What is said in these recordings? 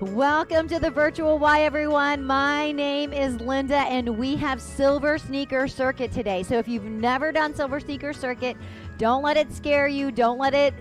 Welcome to the Virtual Y, everyone. My name is Linda, and we have Silver Sneaker Circuit today. So if you've never done Silver Sneaker Circuit, don't let it scare you. Don't let it,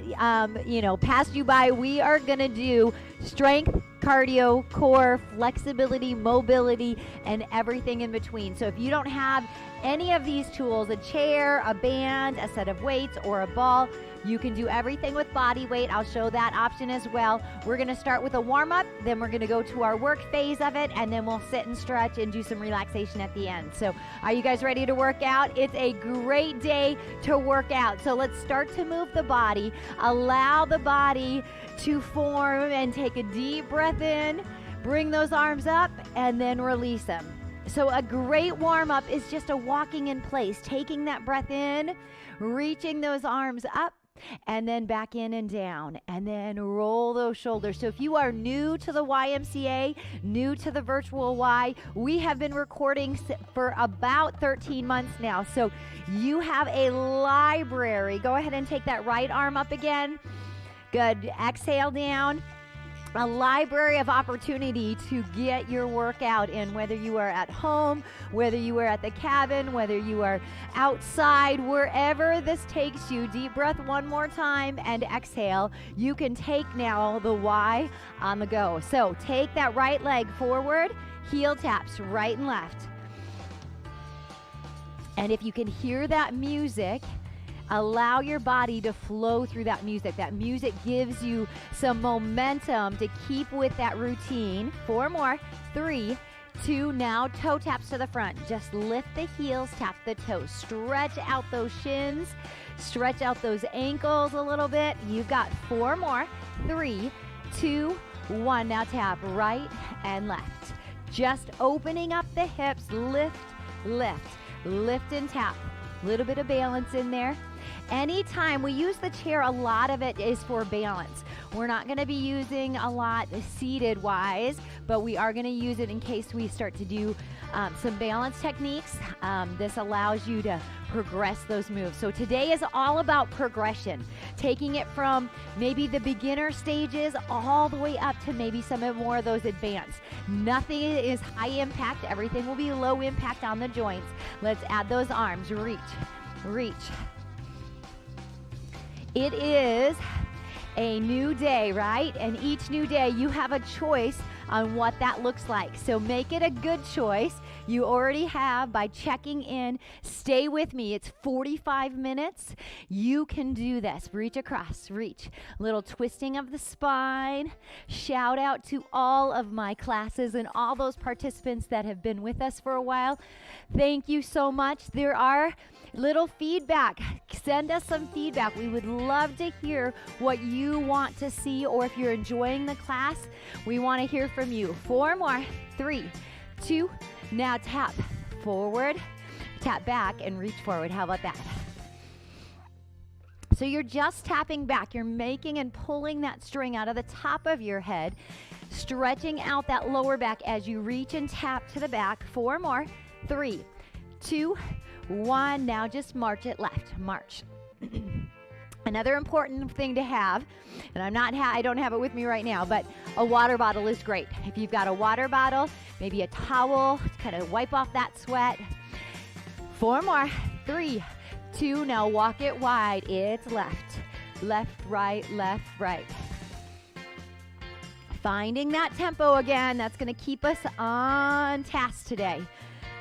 pass you by. We are going to do strength, cardio, core, flexibility, mobility, and everything in between. So if you don't have any of these tools, a chair, a band, a set of weights, or a ball, you can do everything with body weight. I'll show that option as well. We're going to start with a warm-up, then we're going to go to our work phase of it, and then we'll sit and stretch and do some relaxation at the end. So are you guys ready to work out? It's a great day to work out. So let's start to move the body. Allow the body to form and take a deep breath in. Bring those arms up and then release them. So a great warm-up is just a walking in place, taking that breath in, reaching those arms up, and then back in and down, and then roll those shoulders. So if you are new to the YMCA, new to the Virtual Y, we have been recording for about 13 months now. So you have a library. Go ahead and take that right arm up again. Good. Exhale down. A library of opportunity to get your workout in, whether you are at home, whether you are at the cabin, whether you are outside, wherever this takes you. Deep breath one more time and exhale. You can take now the Y on the go. So take that right leg forward, heel taps right and left. And if you can hear that music, allow your body to flow through that music. That music gives you some momentum to keep with that routine. 4 more. 3, 2, now toe taps to the front. Just lift the heels, tap the toes. Stretch out those shins. Stretch out those ankles a little bit. You've got 4 more. 3, 2, 1. Now tap right and left. Just opening up the hips. Lift, lift, lift and tap. Little bit of balance in there. Anytime we use the chair, a lot of it is for balance. We're not going to be using a lot seated wise, but we are going to use it in case we start to do some balance techniques. This allows you to progress those moves. So today is all about progression, taking it from maybe the beginner stages all the way up to maybe some more of those advanced. Nothing is high impact. Everything will be low impact on the joints. Let's add those arms. Reach, reach. It is a new day, right? And each new day you have a choice on what that looks like. So make it a good choice. You already have by checking in. Stay with me. It's 45 minutes. You can do this. Reach across, reach. Little twisting of the spine. Shout out to all of my classes and all those participants that have been with us for a while. Thank you so much. There are little feedback. Send us some feedback. We would love to hear what you want to see, or if you're enjoying the class, we want to hear from you. 4 more. 3, 2, now tap forward, tap back, and reach forward. How about that? So you're just tapping back. You're making and pulling that string out of the top of your head, stretching out that lower back as you reach and tap to the back. 4 more. 3, 2, 1. Now just march it left. March. Another important thing to have, and I don't have it with me right now, but a water bottle is great. If you've got a water bottle, maybe a towel to kind of wipe off that sweat. 4 more. 3, 2, now walk it wide. It's left, left, right, left, right. Finding that tempo again. That's going to keep us on task today.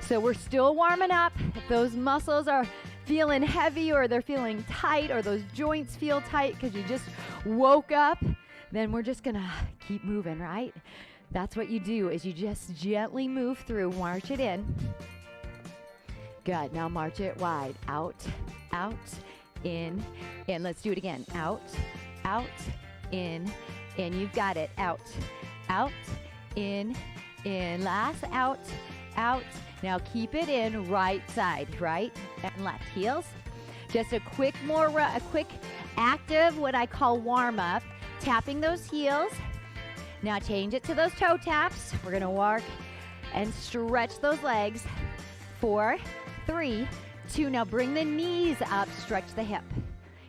So we're still warming up. If those muscles are feeling heavy, or they're feeling tight, or those joints feel tight because you just woke up, then we're just gonna keep moving, right? That's what you do, is you just gently move through. March it in. Good. Now march it wide. Out, out, in, in. Let's do it again. Out, out, in. You've got it. Out, out, in. Last. Out, out. Now keep it in. Right side, right and left. Heels. Just a quick active, what I call warm up. Tapping those heels. Now change it to those toe taps. We're gonna walk and stretch those legs. 4, 3, 2. Now bring the knees up. Stretch the hip.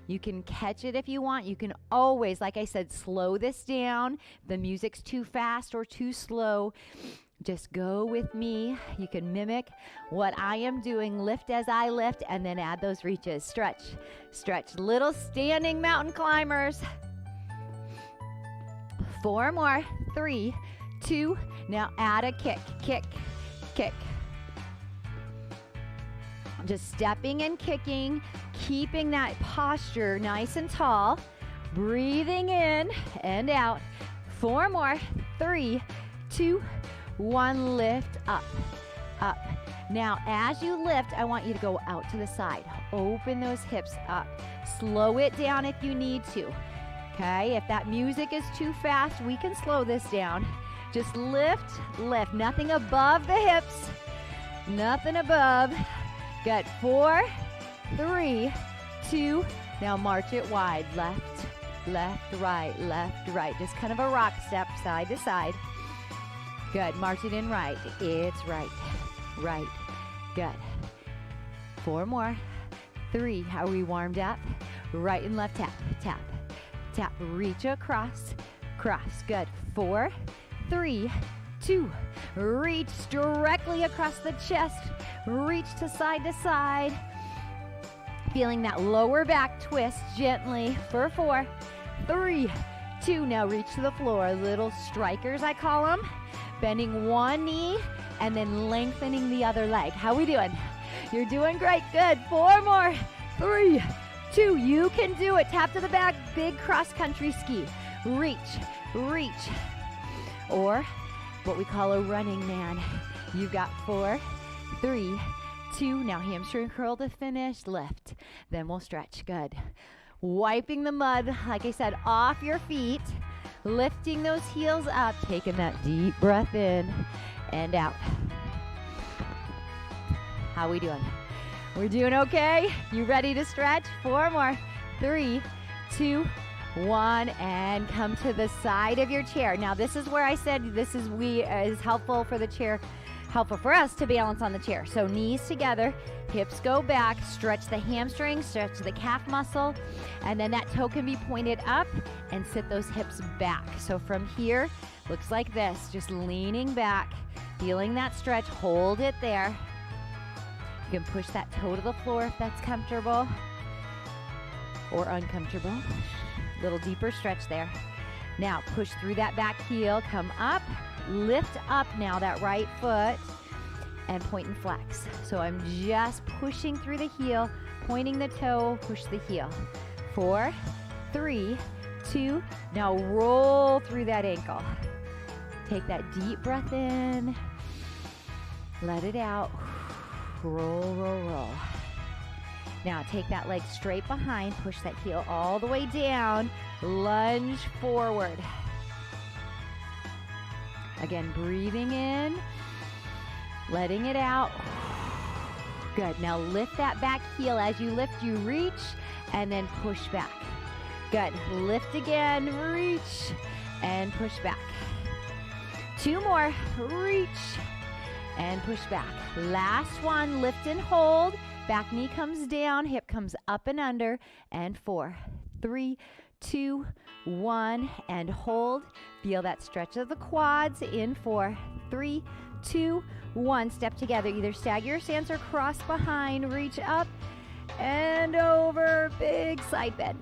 You can catch it if you want. You can always, like I said, slow this down. The music's too fast or too slow. Just go with me. You can mimic what I am doing. Lift as I lift, and then add those reaches. Stretch, stretch. Little standing mountain climbers. 4 more. 3, 2. Now add a kick, kick, kick. Just stepping and kicking, keeping that posture nice and tall. Breathing in and out. 4 more. 3, 2, 1, lift up, up. Now, as you lift, I want you to go out to the side. Open those hips up. Slow it down if you need to. Okay, if that music is too fast, we can slow this down. Just lift, lift. Nothing above the hips. Nothing above. Good. 4, 3, 2. Now march it wide. Left, left, right, left, right. Just kind of a rock step, side to side. Good. March it in right. It's right. Right. Good. 4 more. 3. Are we warmed up? Right and left tap. Tap. Tap. Reach across. Cross. Good. 4, 3, 2. Reach directly across the chest. Reach to side. Feeling that lower back twist gently for 4, 3, 2. Now reach to the floor. Little strikers, I call them. Bending one knee and then lengthening the other leg. How we doing? You're doing great. Good. 4 more. 3, 2. You can do it. Tap to the back. Big cross-country ski. Reach, reach. Or what we call a running man. You've got 4, 3, 2. Now hamstring curl to finish. Lift. Then we'll stretch. Good. Wiping the mud, like I said, off your feet. Lifting those heels up, taking that deep breath in and out. How we doing? We're doing okay? You ready to stretch? 4 more. 3, 2, 1, and come to the side of your chair. Now this is where I said this is helpful for the chair, helpful for us to balance on the chair. So knees together, hips go back, stretch the hamstring, stretch the calf muscle, and then that toe can be pointed up and sit those hips back. So from here, looks like this, just leaning back, feeling that stretch, hold it there. You can push that toe to the floor if that's comfortable or uncomfortable. Little deeper stretch there. Now push through that back heel, come up, lift up now that right foot, and point and flex. So I'm just pushing through the heel, pointing the toe, push the heel. 4, 3, 2. Now roll through that ankle. Take that deep breath in. Let it out. Roll, roll, roll. Now take that leg straight behind, push that heel all the way down, lunge forward. Again, breathing in, letting it out. Good. Now lift that back heel. As you lift, you reach and then push back. Good. Lift again, reach and push back. 2 more. Reach and push back. Last one. Lift and hold. Back knee comes down, hip comes up and under. And 4, 3, 2, 1, and hold. Feel that stretch of the quads in 4, 3, 2, 1. Step together. Either stagger your stance or cross behind. Reach up and over. Big side bend.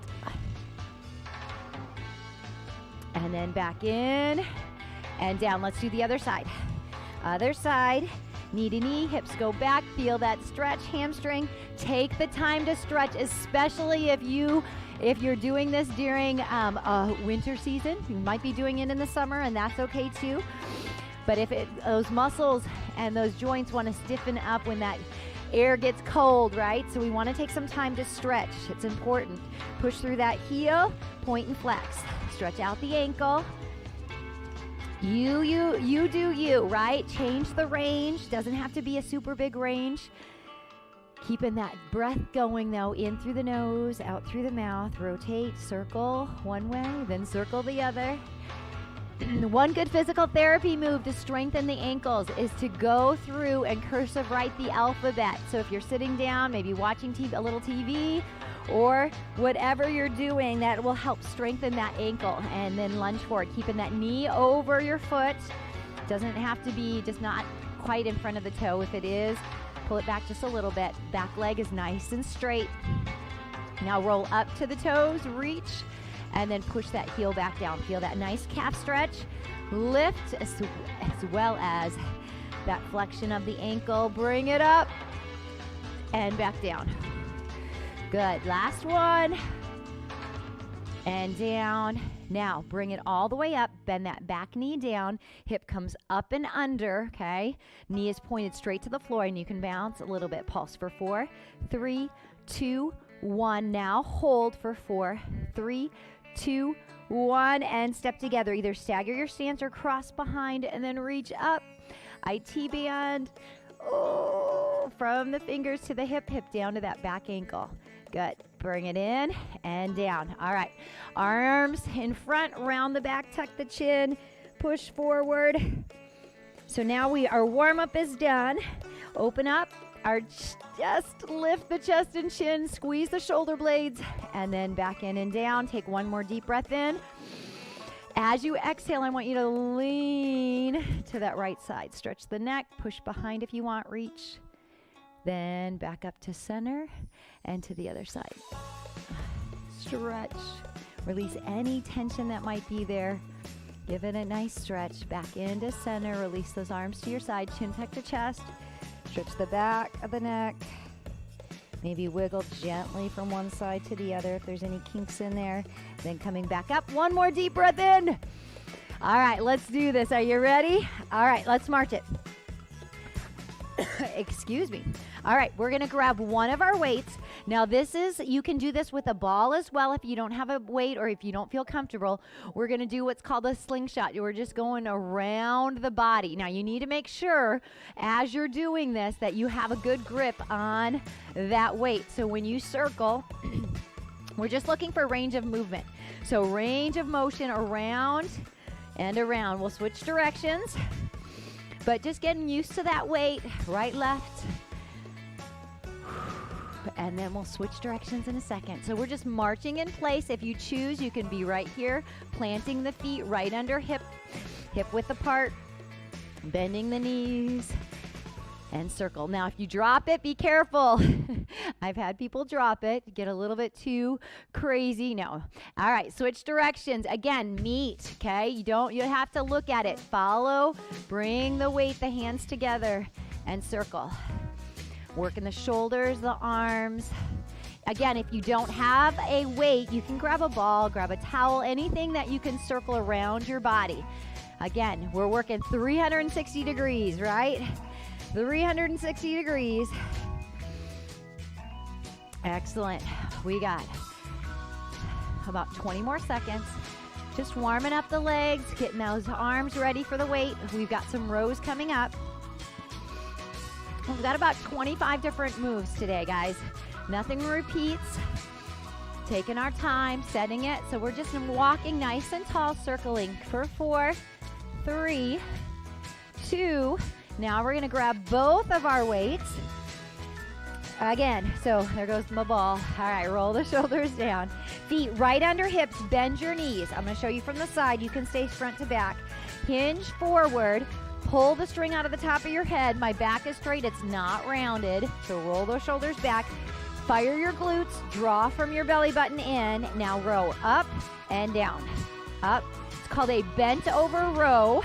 And then back in and down. Let's do the other side. Other side. Knee to knee, hips go back. Feel that stretch, hamstring. Take the time to stretch, especially if you're doing this during winter season. You might be doing it in the summer, and that's okay too. But if those muscles and those joints want to stiffen up when that air gets cold, right? So we want to take some time to stretch. It's important. Push through that heel, point and flex. Stretch out the ankle. You do you, right? Change the range. Doesn't have to be a super big range. Keeping that breath going though, in through the nose, out through the mouth. Rotate, circle one way, then circle the other. One good physical therapy move to strengthen the ankles is to go through and cursive write the alphabet. So if you're sitting down, maybe watching a little TV, or whatever you're doing that will help strengthen that ankle. And then lunge forward, keeping that knee over your foot. Doesn't have to be just not quite in front of the toe. If it is, pull it back just a little bit. Back leg is nice and straight. Now roll up to the toes, reach, and then push that heel back down. Feel that nice calf stretch. Lift as well as that flexion of the ankle. Bring it up and back down. Good. Last one. And down. Now bring it all the way up. Bend that back knee down. Hip comes up and under, okay? Knee is pointed straight to the floor, and you can bounce a little bit. Pulse for 4, 3, 2, 1. Now hold for 4, 3, 2, 1, and step together. Either stagger your stance or cross behind and then reach up. IT band. Oh, from the fingers to the hip down to that back ankle. Good. Bring it in and down. All right. Arms in front, round the back, tuck the chin, push forward. So now our warm-up is done. Open up our chest, lift the chest and chin, squeeze the shoulder blades, and then back in and down. Take one more deep breath in. As you exhale, I want you to lean to that right side. Stretch the neck, push behind if you want, reach. Then back up to center and to the other side. Stretch. Release any tension that might be there. Give it a nice stretch. Back into center. Release those arms to your side. Chin tuck to chest. Stretch the back of the neck. Maybe wiggle gently from one side to the other if there's any kinks in there. Then coming back up. One more deep breath in. All right, let's do this. Are you ready? All right, let's march it. Excuse me. All right, we're going to grab one of our weights. Now you can do this with a ball as well if you don't have a weight or if you don't feel comfortable. We're going to do what's called a slingshot. We're just going around the body. Now you need to make sure as you're doing this that you have a good grip on that weight. So when you circle, we're just looking for range of movement. So range of motion around and around. We'll switch directions. But just getting used to that weight, right, left, and then we'll switch directions in a second. So we're just marching in place. If you choose, you can be right here, planting the feet right under hip width apart, bending the knees, and circle. Now, if you drop it, be careful. I've had people drop it, get a little bit too crazy. No. All right, switch directions. Again, meet, okay? You have to look at it. Follow, bring the weight, the hands together, and circle. Working the shoulders, the arms. Again, if you don't have a weight, you can grab a ball, grab a towel, anything that you can circle around your body. Again, we're working 360 degrees, right? 360 degrees. Excellent. We got about 20 more seconds. Just warming up the legs, getting those arms ready for the weight. We've got some rows coming up. We've got about 25 different moves today, guys. Nothing repeats. Taking our time, setting it. So we're just walking nice and tall, circling for 4, 3, 2. Now we're going to grab both of our weights. Again, so there goes my ball. All right, roll the shoulders down. Feet right under hips, bend your knees. I'm going to show you from the side. You can stay front to back. Hinge forward. Pull the string out of the top of your head. My back is straight. It's not rounded. So roll those shoulders back. Fire your glutes. Draw from your belly button in. Now row up and down. Up. It's called a bent over row.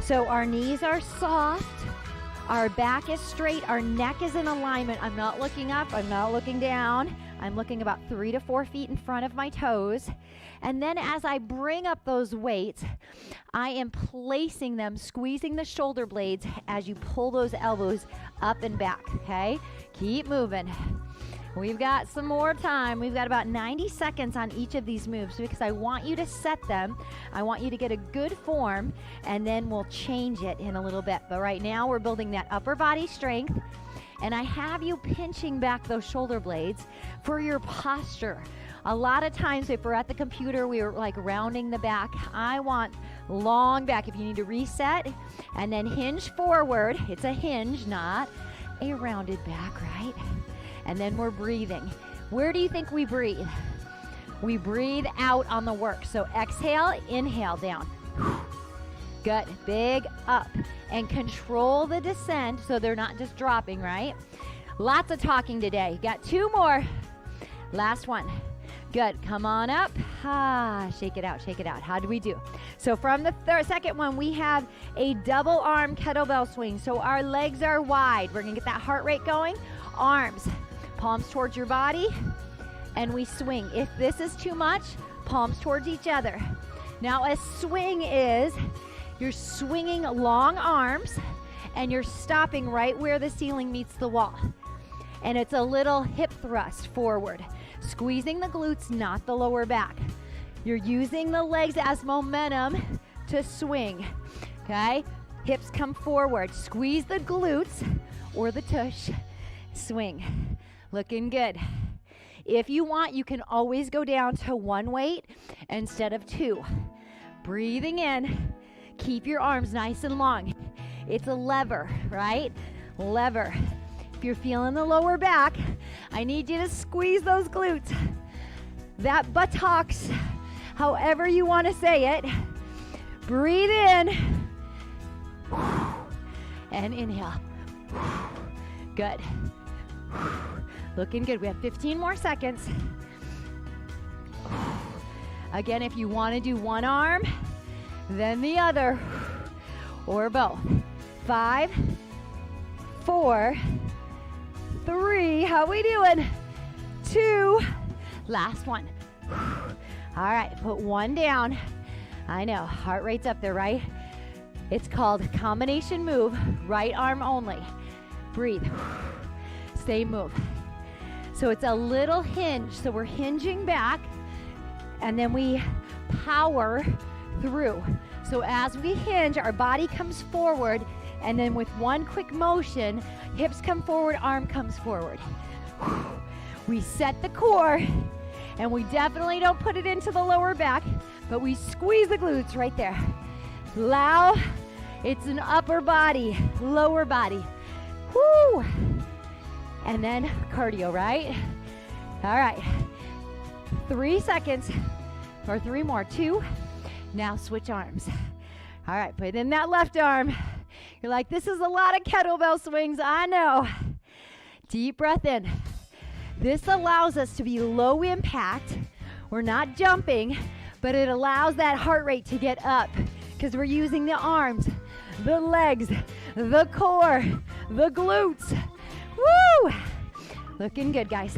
So our knees are soft. Our back is straight. Our neck is in alignment. I'm not looking up. I'm not looking down. I'm looking about 3 to 4 feet in front of my toes. And then as I bring up those weights, I am placing them, squeezing the shoulder blades as you pull those elbows up and back, okay? Keep moving. We've got some more time. We've got about 90 seconds on each of these moves because I want you to set them. I want you to get a good form, and then we'll change it in a little bit. But right now, we're building that upper body strength, and I have you pinching back those shoulder blades for your posture. A lot of times, if we're at the computer, we're like rounding the back. I want long back. If you need to reset, and then hinge forward. It's a hinge, not a rounded back, right? And then we're breathing. Where do you think we breathe? We breathe out on the work. So exhale, inhale down. Good, big up. And control the descent so they're not just dropping, right? Lots of talking today. Got 2 more. Last one. Good, come on up. Shake it out, shake it out. How do we do? So from the second one, we have a double arm kettlebell swing. So our legs are wide. We're gonna get that heart rate going. Arms, palms towards your body, and we swing. If this is too much, palms towards each other. Now a swing is, you're swinging long arms, and you're stopping right where the ceiling meets the wall. And it's a little hip thrust forward. Squeezing the glutes, not the lower back. You're using the legs as momentum to swing, okay? Hips come forward. Squeeze the glutes or the tush. Swing. Looking good. If you want, you can always go down to 1 weight instead of 2. Breathing in. Keep your arms nice and long. It's a lever, right? Lever. If you're feeling the lower back, I need you to squeeze those glutes. That buttocks, however you want to say it. Breathe in. And inhale. Good. Looking good. We have 15 more seconds. Again, if you want to do one arm, then the other, or both. 5, 4, 3, how we doing? 2, last one. All right, put one down. I know, heart rate's up there, right? It's called combination move, right arm only. Breathe, same move. So it's a little hinge, so we're hinging back, and then we power through. So as we hinge, our body comes forward, and then with one quick motion, hips come forward, arm comes forward. We set the core, and we definitely don't put it into the lower back, but we squeeze the glutes right there. Allow, it's an upper body, lower body. Woo! And then cardio, right? All right, 3 seconds, or 3 more, 2. Now switch arms. All right, put in that left arm. You're like, this is a lot of kettlebell swings. I know. Deep breath in. This allows us to be low impact. We're not jumping, but it allows that heart rate to get up because we're using the arms, the legs, the core, the glutes. Woo! Looking good, guys.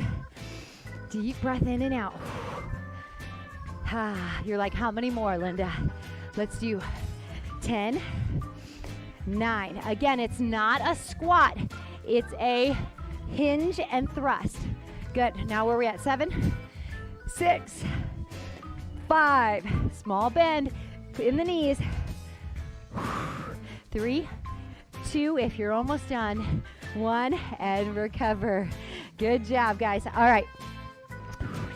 Deep breath in and out. You're like, how many more, Linda? Let's do 10, 9. Again, it's not a squat. It's a hinge and thrust. Good. Now where are we at? 7, 6, 5. Small bend in the knees. 3, 2. If you're almost done. 1, and recover. Good job, guys. All right.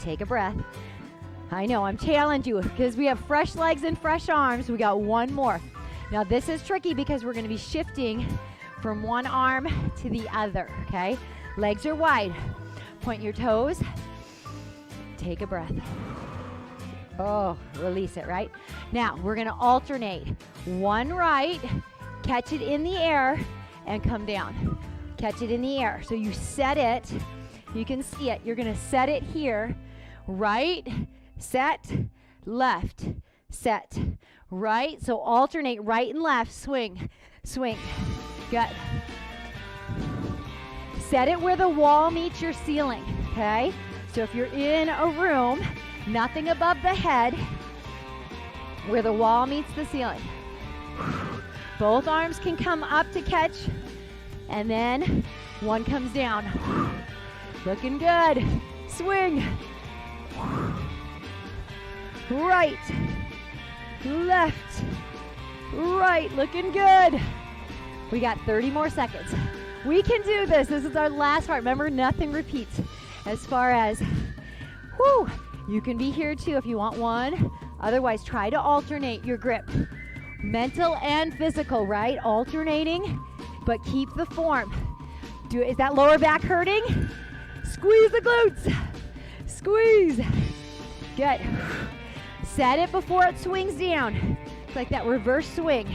Take a breath. I know, I'm challenging you because we have fresh legs and fresh arms. We got one more. Now this is tricky because we're going to be shifting from one arm to the other, okay? Legs are wide. Point your toes. Take a breath. Oh, release it, right? Now we're going to alternate. One right, catch it in the air, and come down. Catch it in the air. So you set it. You can see it. You're going to set it here. Right, set, left, set, right. So alternate right and left, swing, swing. Good. Set it where the wall meets your ceiling, okay? So if you're in a room, nothing above the head, where the wall meets the ceiling. Both arms can come up to catch, and then one comes down. Looking good. Swing. Right, left, right, looking good. We got 30 more seconds. We can do this. This is our last part. Remember, nothing repeats. As far as, you can be here too if you want one. Otherwise, try to alternate your grip. Mental and physical, right? Alternating, but keep the form. Is that lower back hurting? Squeeze the glutes. Squeeze. Good. Set it before it swings down. It's like that reverse swing.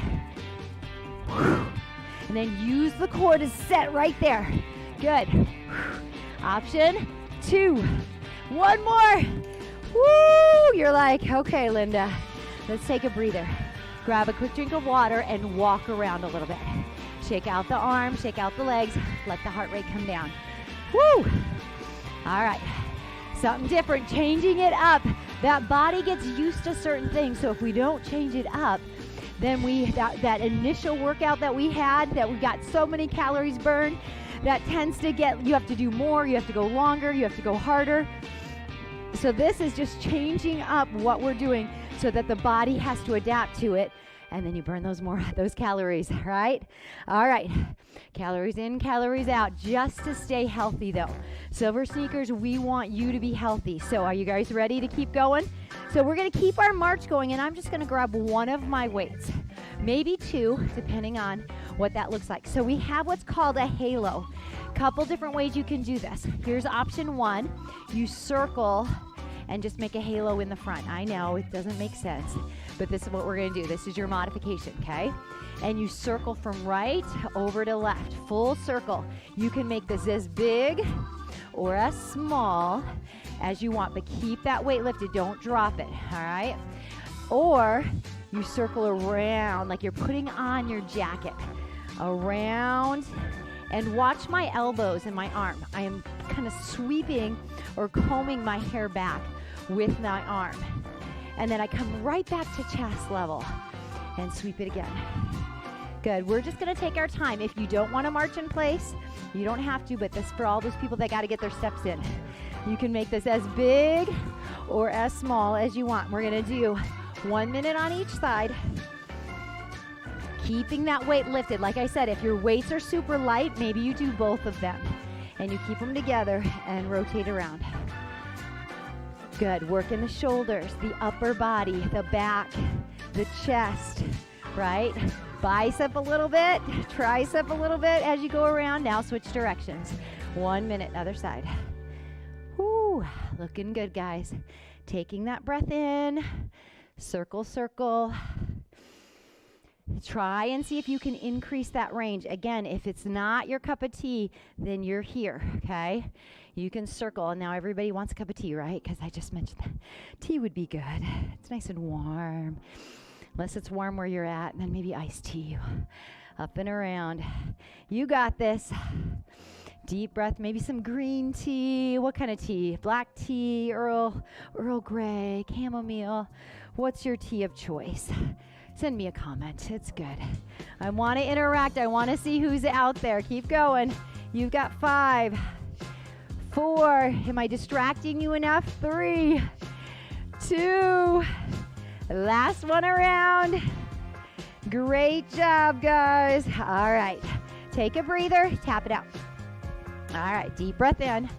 And then use the core to set right there. Good. Option 2. One more. Woo! You're like, okay, Linda, let's take a breather. Grab a quick drink of water and walk around a little bit. Shake out the arms, shake out the legs, let the heart rate come down. Woo! All right. Something different, changing it up. That body gets used to certain things, so if we don't change it up, then that initial workout that we had, that we got so many calories burned, that tends to get, you have to do more, you have to go longer, you have to go harder. So this is just changing up what we're doing so that the body has to adapt to it, and then you burn those calories, right? All right, calories in, calories out, just to stay healthy though. Silver Sneakers, we want you to be healthy. So are you guys ready to keep going? So we're gonna keep our march going, and I'm just gonna grab one of my weights, maybe two, depending on what that looks like. So we have what's called a halo. Couple different ways you can do this. Here's option 1. You circle and just make a halo in the front. I know it doesn't make sense, but this is what we're gonna do. This is your modification, okay? And you circle from right over to left, full circle. You can make this as big or as small as you want, but keep that weight lifted, don't drop it, all right? Or you circle around like you're putting on your jacket, around, and watch my elbows and my arm. I am kind of sweeping or combing my hair back with my arm. And then I come right back to chest level and sweep it again. Good, we're just gonna take our time. If you don't wanna march in place, you don't have to, but this for all those people that gotta get their steps in. You can make this as big or as small as you want. We're gonna do 1 minute on each side. Keeping that weight lifted. Like I said, if your weights are super light, maybe you do both of them. And you keep them together and rotate around. Good, work in the shoulders, the upper body, the back, the chest, right? Bicep a little bit, tricep a little bit as you go around. Now switch directions. 1 minute, other side. Whoo, looking good, guys. Taking that breath in, circle, circle. Try and see if you can increase that range. Again, if it's not your cup of tea, then you're here, okay? You can circle. And now everybody wants a cup of tea, right? Because I just mentioned that. Tea would be good. It's nice and warm. Unless it's warm where you're at, then maybe iced tea. Up and around. You got this. Deep breath, maybe some green tea. What kind of tea? Black tea, Earl Grey, chamomile. What's your tea of choice? Send me a comment. It's good. I want to interact. I want to see who's out there. Keep going. You've got 5, 4. Am I distracting you enough? 3, 2. Last one around. Great job, guys. All right. Take a breather. Tap it out. All right. Deep breath in.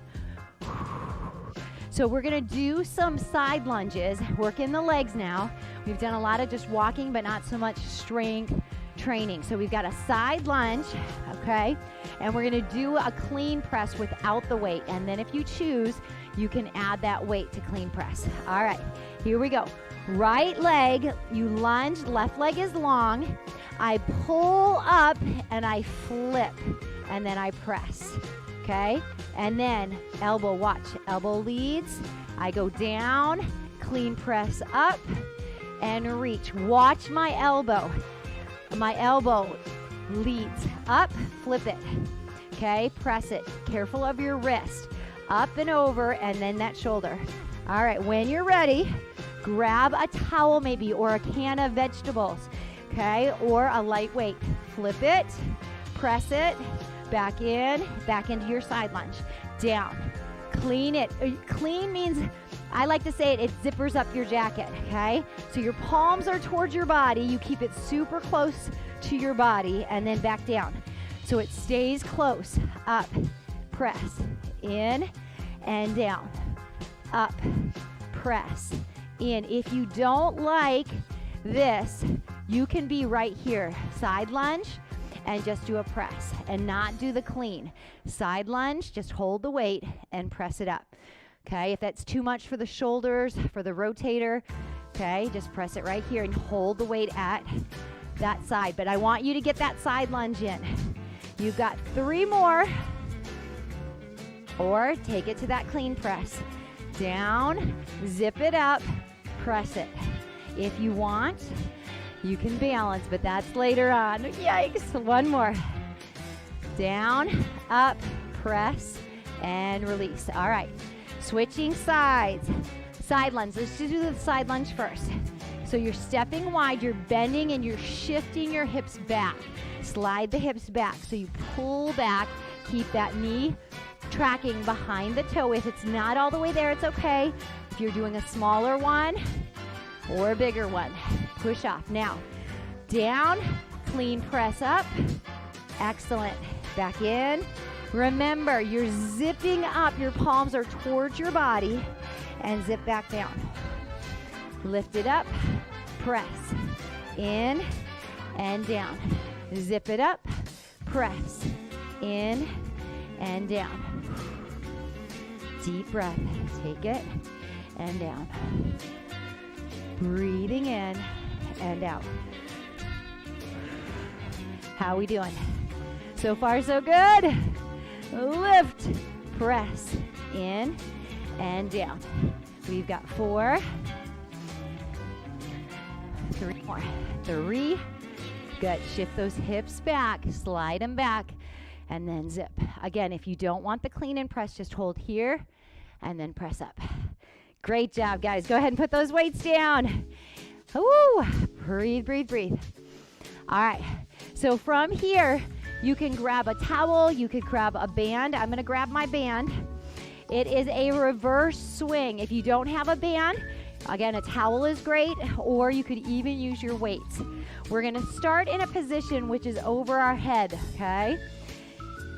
So we're going to do some side lunges, working the legs now. We've done a lot of just walking, but not so much strength training. So we've got a side lunge, okay? And we're going to do a clean press without the weight. And then if you choose, you can add that weight to clean press. All right, here we go. Right leg, you lunge, left leg is long. I pull up and I flip, and then I press. Okay, and then elbow, watch, elbow leads, I go down, clean press up, and reach. Watch my elbow leads up, flip it, okay, press it, careful of your wrist, up and over, and then that shoulder. All right, when you're ready, grab a towel maybe, or a can of vegetables, okay, or a lightweight, flip it, press it, back into your side lunge, down, clean it. Clean means, I like to say it zippers up your jacket, okay? So your palms are towards your body, you keep it super close to your body, and then back down. So it stays close, up, press, in, and down, up, press, in. If you don't like this, you can be right here, side lunge, and just do a press and not do the clean. Side lunge, just hold the weight and press it up. Okay, if that's too much for the shoulders, for the rotator, okay, just press it right here and hold the weight at that side. But I want you to get that side lunge in. You've got 3 more, or take it to that clean press. Down, zip it up, press it. If you want, you can balance, but that's later on. Yikes, 1 more. Down, up, press, and release. All right, switching sides. Side lunge, let's just do the side lunge first. So you're stepping wide, you're bending, and you're shifting your hips back. Slide the hips back, so you pull back, keep that knee tracking behind the toe. If it's not all the way there, it's okay. If you're doing a smaller one or a bigger one, push off. Now, down, clean press up. Excellent. Back in. Remember, you're zipping up. Your palms are towards your body, and zip back down. Lift it up, press, in and down. Zip it up, press, in and down. Deep breath, take it and down. Breathing in and out. How we doing? So far, so good. Lift, press, in and down. We've got 4, 3 more. 3. Good. Shift those hips back, slide them back, and then zip. Again, if you don't want the clean and press, just hold here and then press up. Great job, guys. Go ahead and put those weights down. Woo! Breathe, breathe, breathe. All right. So from here, you can grab a towel. You could grab a band. I'm going to grab my band. It is a reverse swing. If you don't have a band, again, a towel is great, or you could even use your weights. We're going to start in a position which is over our head, okay?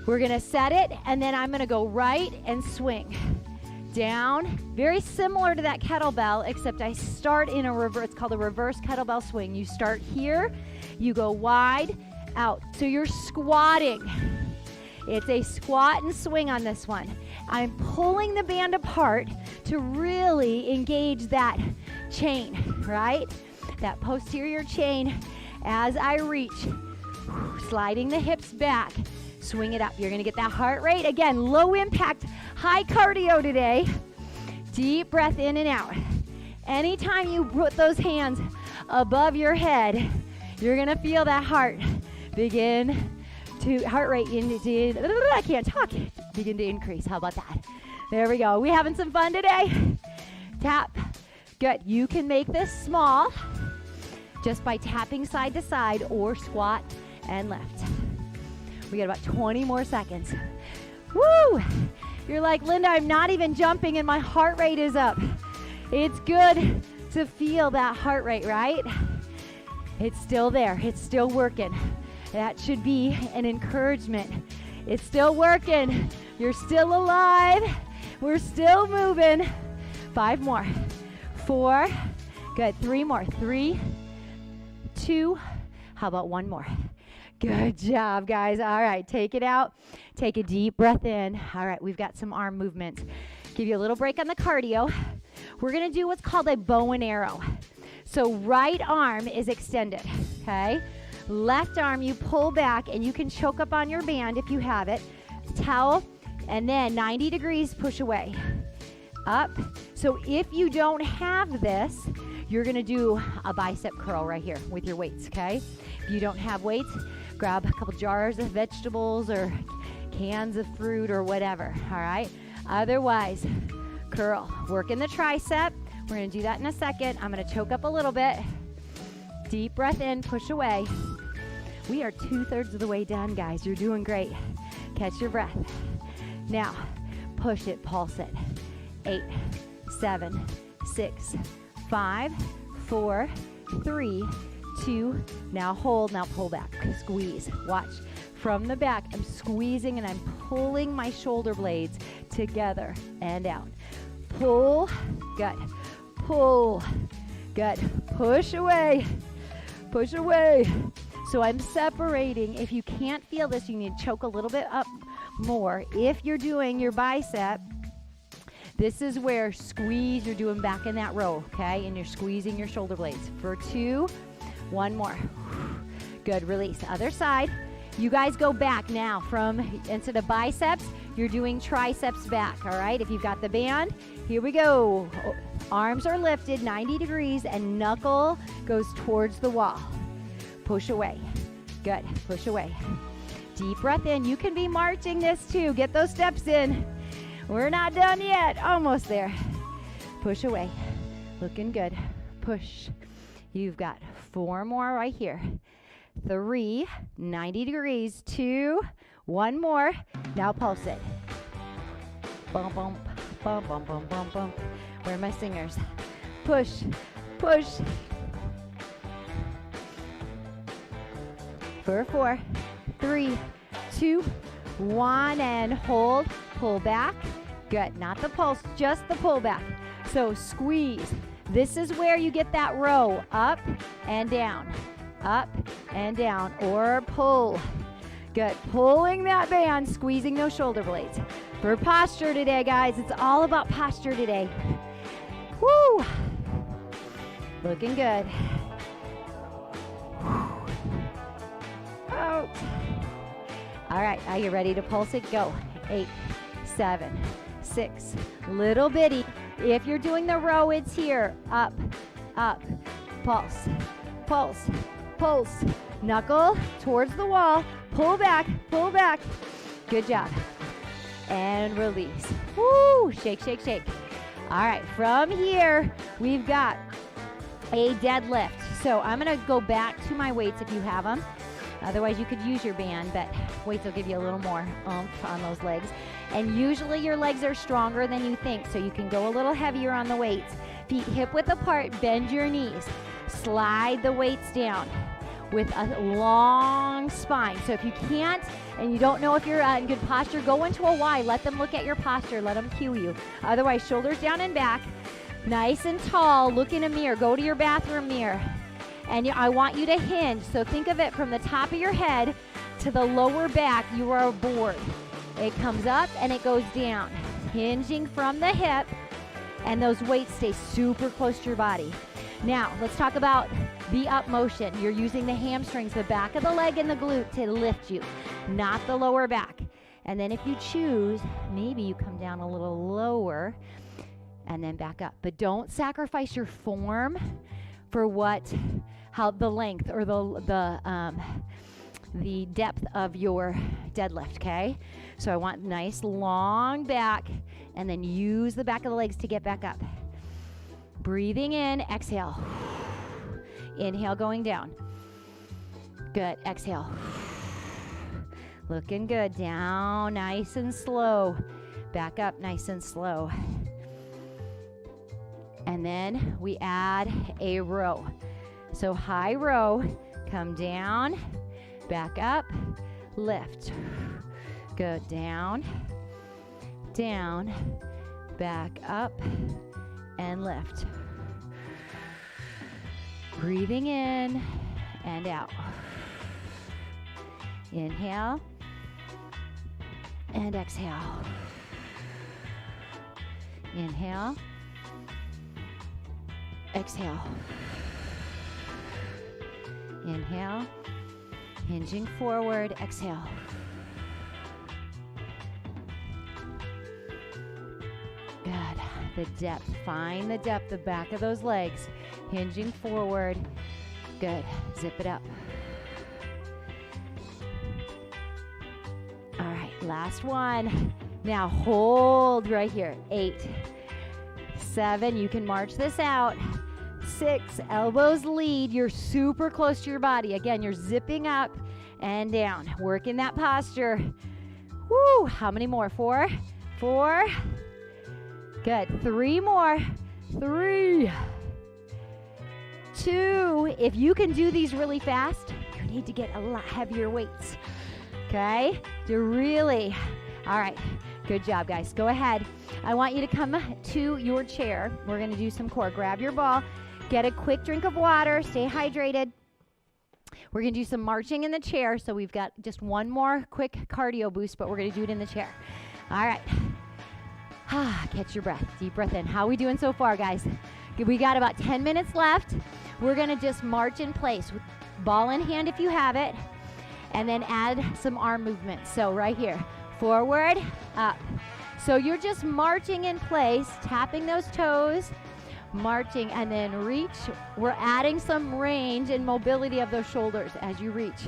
We're going to set it, and then I'm going to go right and swing. Down, very similar to that kettlebell, except I start in a reverse. It's called a reverse kettlebell swing. You start here, you go wide, out. So you're squatting. It's a squat and swing on this one. I'm pulling the band apart to really engage that chain, right? That posterior chain as I reach. Sliding the hips back. Swing it up. You're going to get that heart rate. Again, low impact, high cardio today. Deep breath in and out. Anytime you put those hands above your head, you're going to feel that heart begin to, heart rate, I can't talk, begin to increase. How about that? There we go. We having some fun today? Tap. Good. You can make this small just by tapping side to side or squat and lift. We got about 20 more seconds. Woo! You're like, Linda, I'm not even jumping and my heart rate is up. It's good to feel that heart rate, right? It's still there. It's still working. That should be an encouragement. It's still working. You're still alive. We're still moving. 5 more. 4. Good. 3 more. 3, 2. How about 1 more? Good job, guys. All right, take it out. Take a deep breath in. All right, we've got some arm movements. Give you a little break on the cardio. We're going to do what's called a bow and arrow. So right arm is extended, okay? Left arm, you pull back, and you can choke up on your band if you have it. Towel, and then 90 degrees, push away. Up. So if you don't have this, you're going to do a bicep curl right here with your weights, okay? If you don't have weights, grab a couple jars of vegetables or cans of fruit or whatever, all right? Otherwise, curl. Work in the tricep. We're going to do that in a second. I'm going to choke up a little bit. Deep breath in, push away. We are 2/3 of the way done, guys. You're doing great. Catch your breath. Now, push it, pulse it. 8, 7, 6, 5, 4, 3, 2. Now hold, now pull back. Squeeze. Watch. From the back, I'm squeezing and I'm pulling my shoulder blades together and out. Pull. Good. Pull. Good. Push away. Push away. So I'm separating. If you can't feel this, you need to choke a little bit up more. If you're doing your bicep, This is where squeeze, you're doing back in that row, okay? And you're squeezing your shoulder blades. For 2, 1 more. Good, release. Other side. You guys go back now from, instead of biceps, you're doing triceps back, all right? If you've got the band, here we go. Arms are lifted 90 degrees and knuckle goes towards the wall. Push away. Good, push away. Deep breath in. You can be marching this too. Get those steps in. We're not done yet. Almost there. Push away. Looking good. Push. You've got 4 more right here. 3, 90 degrees. 2, 1 more. Now pulse it. Bump, bump, bump, bump, bump, bump, bump. Where are my singers? Push, push. For 4, 3, 2, 1, and hold. Pull back. Good. Not the pulse, just the pull back. So squeeze. This is where you get that row. Up and down. Up and down. Or pull. Good. Pulling that band, squeezing those shoulder blades. For posture today, guys, it's all about posture today. Woo! Looking good. Out. All right, are you ready to pulse it? Go. 8, 7, 6. Little bitty. If you're doing the row, it's here. Up, up. Pulse, pulse, pulse. Knuckle towards the wall. Pull back, pull back. Good job. And release. Woo! Shake, shake, shake. All right, from here, we've got a deadlift. So I'm going to go back to my weights if you have them. Otherwise, you could use your band, but weights will give you a little more oomph on those legs. And usually your legs are stronger than you think, so you can go a little heavier on the weights. Feet hip width apart, bend your knees. Slide the weights down with a long spine. So if you can't and you don't know if you're in good posture, go into a Y. Let them look at your posture. Let them cue you. Otherwise, shoulders down and back. Nice and tall. Look in a mirror. Go to your bathroom mirror. And I want you to hinge. So think of it from the top of your head to the lower back. You are a board. It comes up and it goes down. Hinging from the hip. And those weights stay super close to your body. Now, let's talk about the up motion. You're using the hamstrings, the back of the leg and the glute to lift you, not the lower back. And then if you choose, maybe you come down a little lower and then back up. But don't sacrifice your form for how the length or the depth of your deadlift, okay? So I want nice long back and then use the back of the legs to get back up. Breathing in, exhale. Inhale, going down. Good, exhale. Looking good, down, nice and slow. Back up, nice and slow. And then we add a row. So high row, come down, back up, lift. Good, down, down, back up, and lift. Breathing in and out. Inhale and exhale. Inhale, exhale. Inhale, hinging forward, exhale. Good. The depth. Find the depth, the back of those legs. Hinging forward. Good. Zip it up. All right, last one. Now hold right here. 8, 7, you can march this out. 6, elbows lead. You're super close to your body. Again, you're zipping up and down. Working that posture. Woo! How many more? 4, 4. Good. 3 more. 3, 2. If you can do these really fast, you need to get a lot heavier weights. Okay? To really. All right. Good job, guys. Go ahead. I want you to come to your chair. We're going to do some core. Grab your ball. Get a quick drink of water. Stay hydrated. We're going to do some marching in the chair. So we've got just one more quick cardio boost, but we're going to do it in the chair. All right. Catch your breath. Deep breath in. How are we doing so far, guys? We got about 10 minutes left. We're going to just march in place with ball in hand if you have it, and then add some arm movement. So right here, forward, up. So you're just marching in place, tapping those toes, marching, and then reach. We're adding some range and mobility of those shoulders as you reach.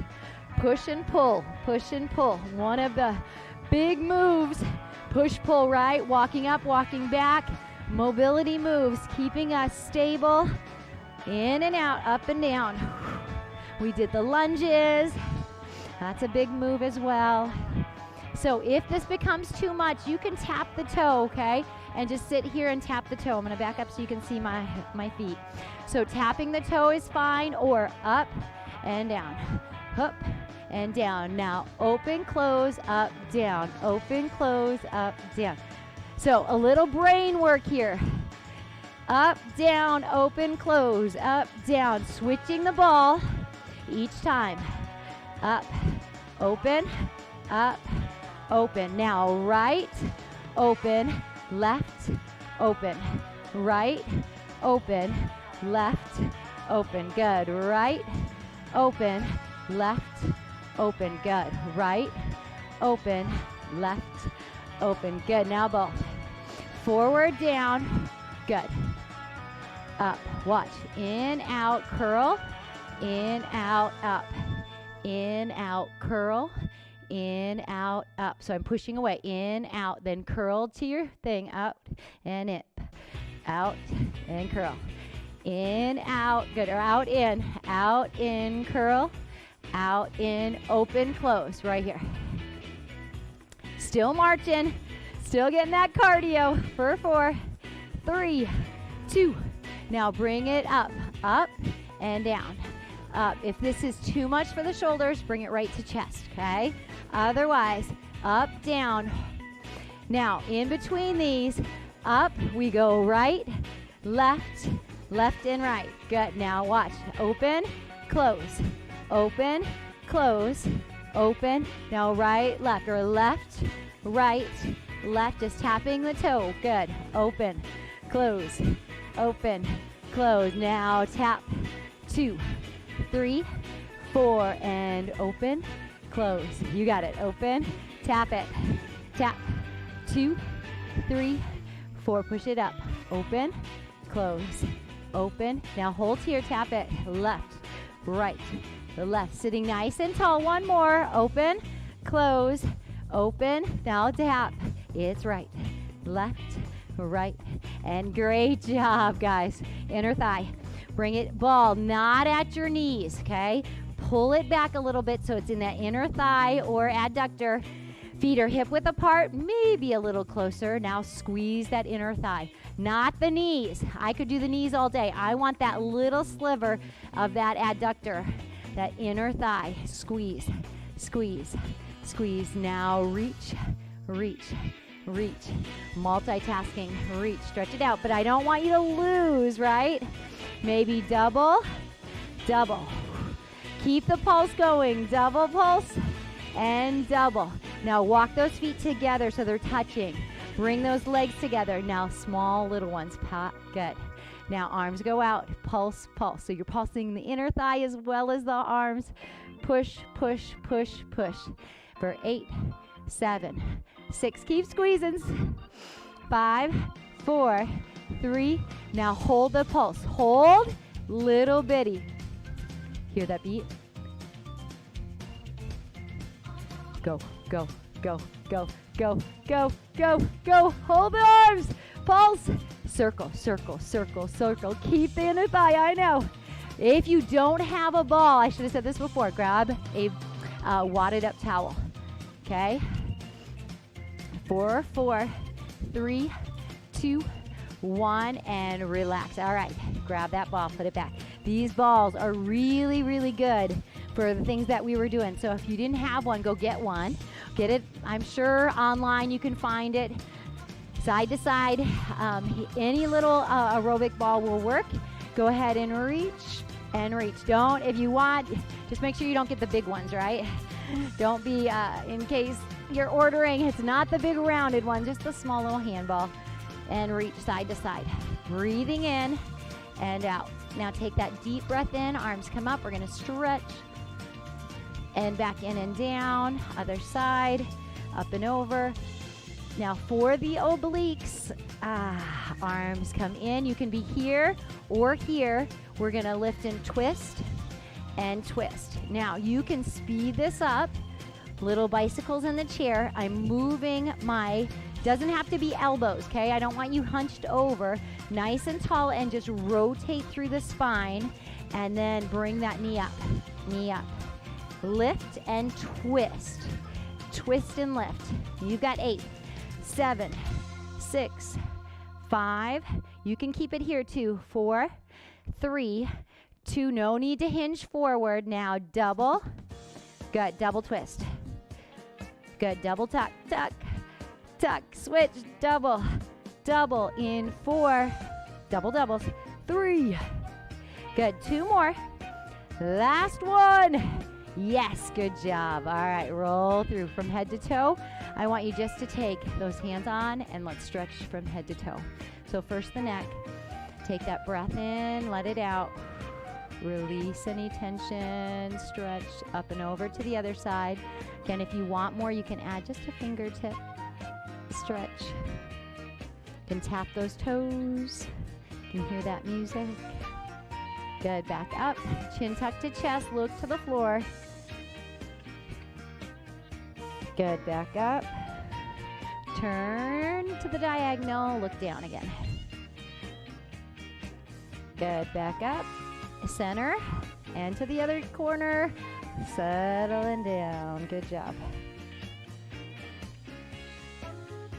Push and pull, push and pull. One of the big moves, push, pull, right? Walking up, walking back. Mobility moves, keeping us stable. In and out, up and down. We did the lunges. That's a big move as well. So if this becomes too much, you can tap the toe, okay? And just sit here and tap the toe. I'm gonna back up so you can see my feet. So tapping the toe is fine, or up and down, up and down. Now open, close, up, down, open, close, up, down. So a little brain work here. Up, down, open, close, up, down. Switching the ball each time. Up, open, up, open. Now right, open, left, open. Right, open, left, open. Good. Right, open, left, open. Good. Right, open, left, open. Good. Now both. Forward, down. Good. Up. Watch. In, out, curl. In, out, up. In, out, curl. In, out, up. So I'm pushing away. In, out. Then curl to your thing. Out and in. Out and curl. In, out. Good. Or out, in. Out, in, curl. Out, in, open, close. Right here. Still marching. Still getting that cardio for 4, 3, 2. Now bring it up, up and down. Up. If this is too much for the shoulders, bring it right to chest, okay? Otherwise, up, down. Now, in between these, up, we go right, left, left and right. Good. Now watch. Open, close, open, close, open. Now right, left, or left, right, left, just tapping the toe. Good. Open, close, open, close. Now tap. 2, 3, 4, and open, close. You got it. Open, tap it, tap. 2, 3, 4. Push it up. Open, close, open. Now hold here. Tap it. Left, right, left. Sitting nice and tall. One more. Open, close, open. Now tap. It's right, left, right, and great job, guys. Inner thigh. Bring it, ball not at your knees, okay? Pull it back a little bit so it's in that inner thigh or adductor. Feet are hip width apart, maybe a little closer. Now squeeze that inner thigh, not the knees. I could do the knees all day. I want that little sliver of that adductor, that inner thigh. Squeeze, squeeze, squeeze. Now reach, reach, reach. Multitasking, reach, stretch it out. But I don't want you to lose, right? Maybe double, double. Keep the pulse going. Double pulse and double. Now walk those feet together so they're touching. Bring those legs together. Now small little ones. Good. Now arms go out. Pulse, pulse. So you're pulsing the inner thigh as well as the arms. Push, push, push, push. For 8, 7, 6. Keep squeezing. 5, 4, 3. Now hold the pulse. Hold. Little bitty. Hear that beat? Go, go, go, go, go, go, go, go. Hold the arms. Pulse. Circle, circle, circle, circle. Keep the inner thigh. I know. If you don't have a ball, I should have said this before, grab a wadded up towel. Okay? 4, 4, 3, 2, 1, and relax. All right, grab that ball, put it back. These balls are really, really good for the things that we were doing. So if you didn't have one, go get one. Get it, I'm sure online you can find it. Side to side, any little aerobic ball will work. Go ahead and reach and reach. Don't, if you want, just make sure you don't get the big ones, right? Don't be, in case you're ordering. It's not the big rounded one, just the small little handball. And reach side to side. Breathing in and out. Now take that deep breath in, arms come up. We're gonna stretch. And back in and down, other side, up and over. Now for the obliques, arms come in. You can be here or here. We're gonna lift and twist and twist. Now you can speed this up. Little bicycles in the chair. I'm moving my, doesn't have to be elbows, okay? I don't want you hunched over. Nice and tall, and just rotate through the spine, and then bring that knee up, knee up. Lift and twist. Twist and lift. You've got 8, 7, 6, 5. You can keep it here too. 4, 3, 2. No need to hinge forward. Now double. Good. Double twist. Good. Double tuck, tuck, tuck. Switch. Double, double in 4. Double doubles. 3. Good. 2 more. Last one. Yes, good job. All right, roll through from head to toe. I want you just to take those hands on and let's stretch from head to toe. So first the neck. Take that breath in, let it out. Release any tension, stretch up and over to the other side. Again, if you want more, you can add just a fingertip. Stretch. You can tap those toes. You can hear that music. Good, back up. Chin tuck to chest, look to the floor. Good, back up. Turn to the diagonal, look down again. Good, back up. Center, and to the other corner. Settling down, good job.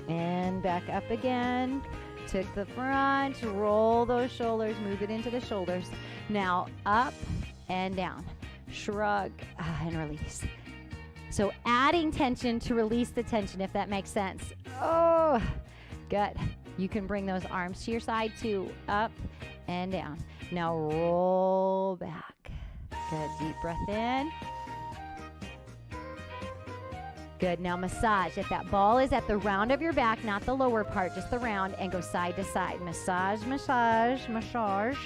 And back up again. Took the front, roll those shoulders, move it into the shoulders. Now up and down, shrug and release. So adding tension to release the tension, if that makes sense. Oh, good. You can bring those arms to your side too, up and down. Now roll back. Good, deep breath in. Good, now massage. If that ball is at the round of your back, not the lower part, just the round, and go side to side. Massage, massage, massage.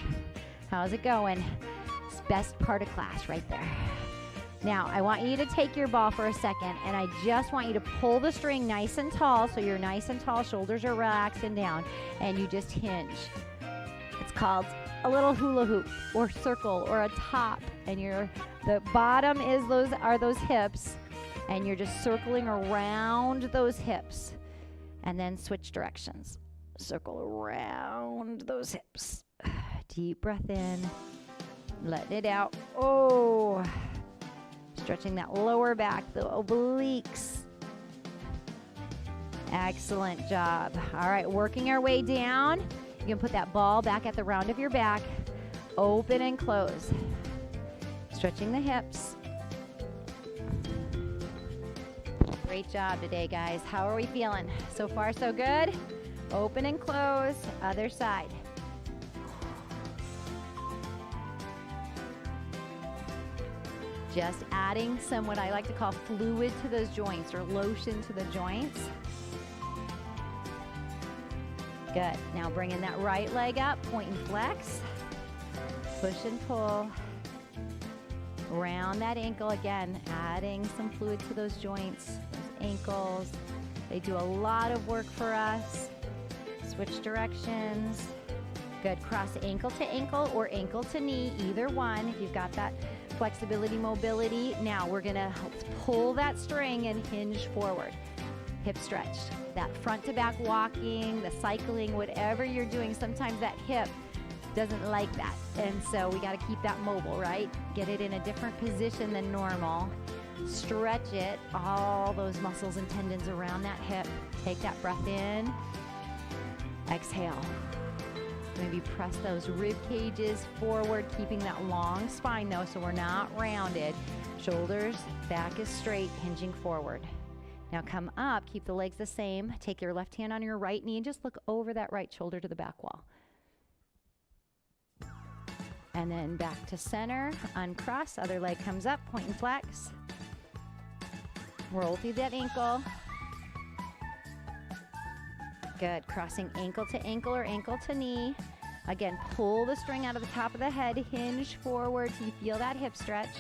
How's it going? It's best part of class right there. Now, I want you to take your ball for a second, and I just want you to pull the string nice and tall, so you're nice and tall, shoulders are relaxed and down, and you just hinge. It's called a little hula hoop or circle or a top, and the bottom are those hips, and you're just circling around those hips, and then switch directions. Circle around those hips. Deep breath in, let it out. Oh, stretching that lower back, the obliques. Excellent job. All right, working our way down. You can put that ball back at the round of your back. Open and close. Stretching the hips. Great job today, guys. How are we feeling? So far, so good? Open and close. Other side. Just adding some what I like to call fluid to those joints, or lotion to the joints. Good. Now bringing that right leg up, point and flex. Push and pull. Round that ankle again, adding some fluid to those joints, those ankles. They do a lot of work for us. Switch directions. Good. Cross ankle to ankle or ankle to knee, either one if you've got that flexibility, mobility. Now we're gonna pull that string and hinge forward. Hip stretched. That front to back walking, the cycling, whatever you're doing, sometimes that hip doesn't like that. And so we gotta keep that mobile, right? Get it in a different position than normal. Stretch it, all those muscles and tendons around that hip. Take that breath in. Exhale. Maybe press those rib cages forward, keeping that long spine though, so we're not rounded. Shoulders, back is straight, hinging forward. Now come up, keep the legs the same. Take your left hand on your right knee and just look over that right shoulder to the back wall. And then back to center, uncross, other leg comes up, point and flex. Roll through that ankle. Good. Crossing ankle to ankle or ankle to knee. Again, pull the string out of the top of the head, hinge forward so you feel that hip stretch.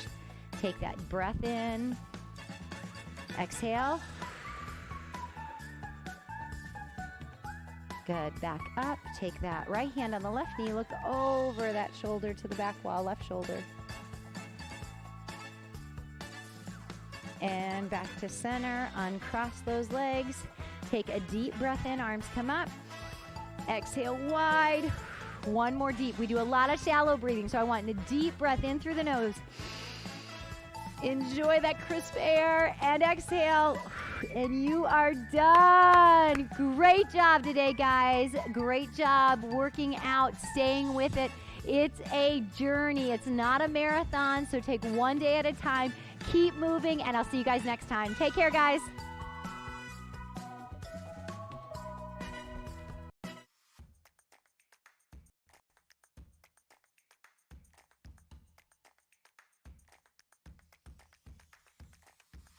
Take that breath in. Exhale. Good. Back up. Take that right hand on the left knee. Look over that shoulder to the back wall, left shoulder. And back to center. Uncross those legs. Take a deep breath in. Arms come up. Exhale wide. One more deep. We do a lot of shallow breathing, so I want a deep breath in through the nose. Enjoy that crisp air and exhale. And you are done. Great job today, guys. Great job working out, staying with it. It's a journey. It's not a marathon, so take one day at a time. Keep moving, and I'll see you guys next time. Take care, guys.